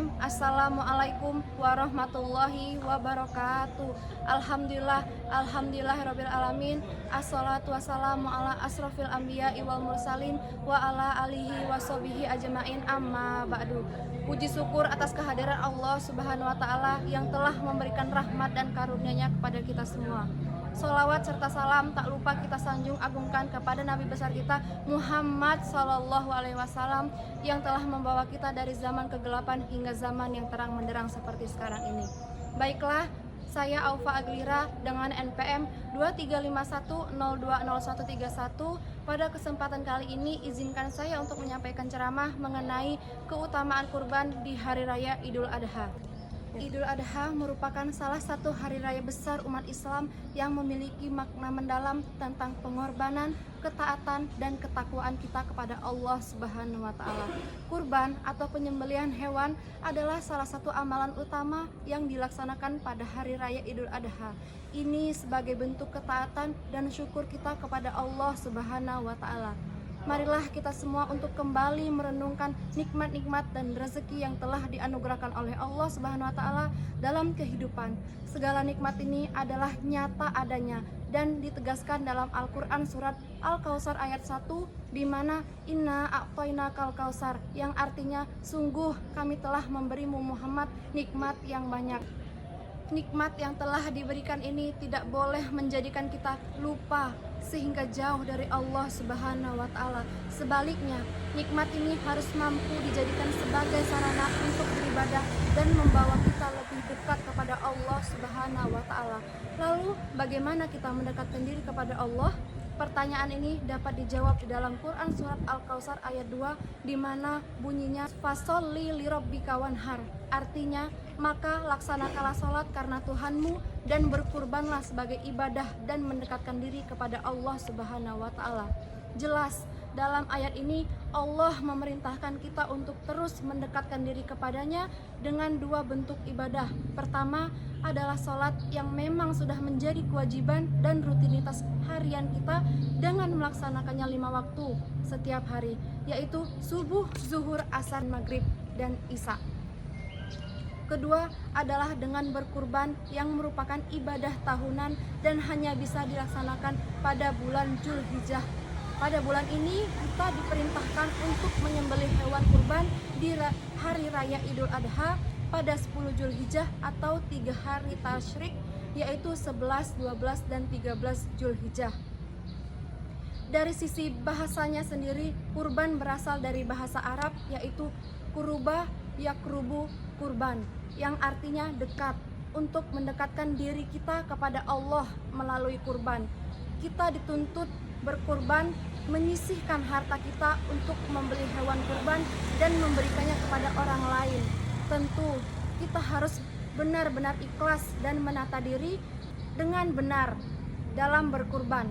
Bismillahirrahmanirrahim. Assalamualaikum warahmatullahi wabarakatuh. Alhamdulillahirabbil alamin. Assalatu wassalamu ala asrofil anbiya'i wal mursalin wa ala alihi washabihi ajmain, amma ba'du. Puji syukur atas kehadiran Allah Subhanahu wa taala yang telah memberikan rahmat dan karunia-Nya kepada kita semua. Sholawat serta salam tak lupa kita sanjung agungkan kepada Nabi besar kita Muhammad Sallallahu Alaihi Wasallam yang telah membawa kita dari zaman kegelapan hingga zaman yang terang menderang seperti sekarang ini. Baiklah, saya Aufa Aglira dengan NPM 2351020131. Pada kesempatan kali ini izinkan saya untuk menyampaikan ceramah mengenai keutamaan kurban di Hari Raya Idul Adha. Idul Adha merupakan salah satu hari raya besar umat Islam yang memiliki makna mendalam tentang pengorbanan, ketaatan, dan ketakwaan kita kepada Allah Subhanahu wa taala. Kurban atau penyembelihan hewan adalah salah satu amalan utama yang dilaksanakan pada hari raya Idul Adha. Ini sebagai bentuk ketaatan dan syukur kita kepada Allah Subhanahu wa taala. Marilah kita semua untuk kembali merenungkan nikmat-nikmat dan rezeki yang telah dianugerahkan oleh Allah Subhanahu wa taala dalam kehidupan. Segala nikmat ini adalah nyata adanya dan ditegaskan dalam Al-Qur'an surat Al-Kautsar ayat 1 di mana inna a'tainakal kautsar, yang artinya sungguh kami telah memberimu Muhammad nikmat yang banyak. Nikmat yang telah diberikan ini tidak boleh menjadikan kita lupa sehingga jauh dari Allah Subhanahu wa taala. Sebaliknya, nikmat ini harus mampu dijadikan sebagai sarana untuk beribadah dan membawa kita lebih dekat kepada Allah Subhanahu wa taala. Lalu, bagaimana kita mendekatkan diri kepada Allah? Pertanyaan ini dapat dijawab di dalam Quran surat Al-Kautsar ayat 2 di mana bunyinya fasholli lirabbika wanhar. Artinya, maka laksanakanlah salat karena Tuhanmu dan berkurbanlah sebagai ibadah dan mendekatkan diri kepada Allah Subhanahu wa taala. Jelas dalam ayat ini Allah memerintahkan kita untuk terus mendekatkan diri kepadanya dengan dua bentuk ibadah. Pertama adalah salat yang memang sudah menjadi kewajiban dan rutinitas harian kita dengan melaksanakannya 5 waktu setiap hari, yaitu subuh, zuhur, asar, maghrib, dan isya. Kedua adalah dengan berkurban yang merupakan ibadah tahunan dan hanya bisa dilaksanakan pada bulan Zulhijjah. Pada bulan ini kita diperintahkan untuk menyembelih hewan kurban di hari raya Idul Adha pada 10 Zulhijjah atau 3 hari tasyrik, yaitu 11, 12, dan 13 Zulhijjah. Dari sisi bahasanya sendiri, kurban berasal dari bahasa Arab yaitu kuruba yakrubu kurban, yang artinya dekat, untuk mendekatkan diri kita kepada Allah melalui kurban. Kita dituntut berkurban, menyisihkan harta kita untuk membeli hewan kurban dan memberikannya kepada orang lain. Tentu kita harus benar-benar ikhlas dan menata diri dengan benar dalam berkurban.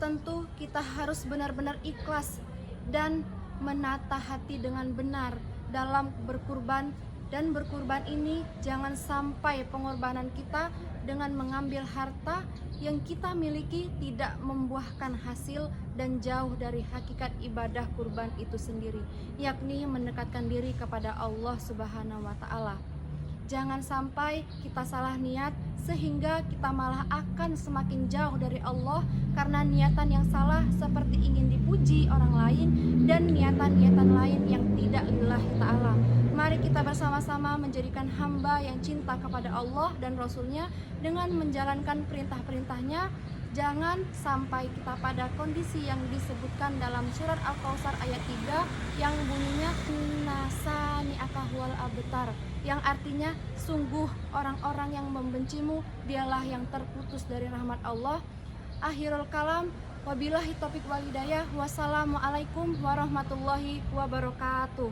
Tentu kita harus benar-benar ikhlas dan menata hati dengan benar dalam berkurban. Dan berkurban ini jangan sampai pengorbanan kita dengan mengambil harta yang kita miliki tidak membuahkan hasil dan jauh dari hakikat ibadah kurban itu sendiri, yakni mendekatkan diri kepada Allah Subhanahu wa taala. Jangan sampai kita salah niat sehingga kita malah akan semakin jauh dari Allah karena niatan yang salah seperti ingin dipuji orang lain dan niatan-niatan lain yang tidak lillahi ta'ala. Mari kita bersama-sama menjadikan hamba yang cinta kepada Allah dan Rasul-Nya dengan menjalankan perintah-perintahnya. Jangan sampai kita pada kondisi yang disebutkan dalam surat Al-Kautsar ayat 3 yang bunyinya nasani akahwal abtar, yang artinya sungguh orang-orang yang membencimu dialah yang terputus dari rahmat Allah. Akhirul kalam, wabillahi taufiq wal hidayah. Wassalamualaikum warahmatullahi wabarakatuh.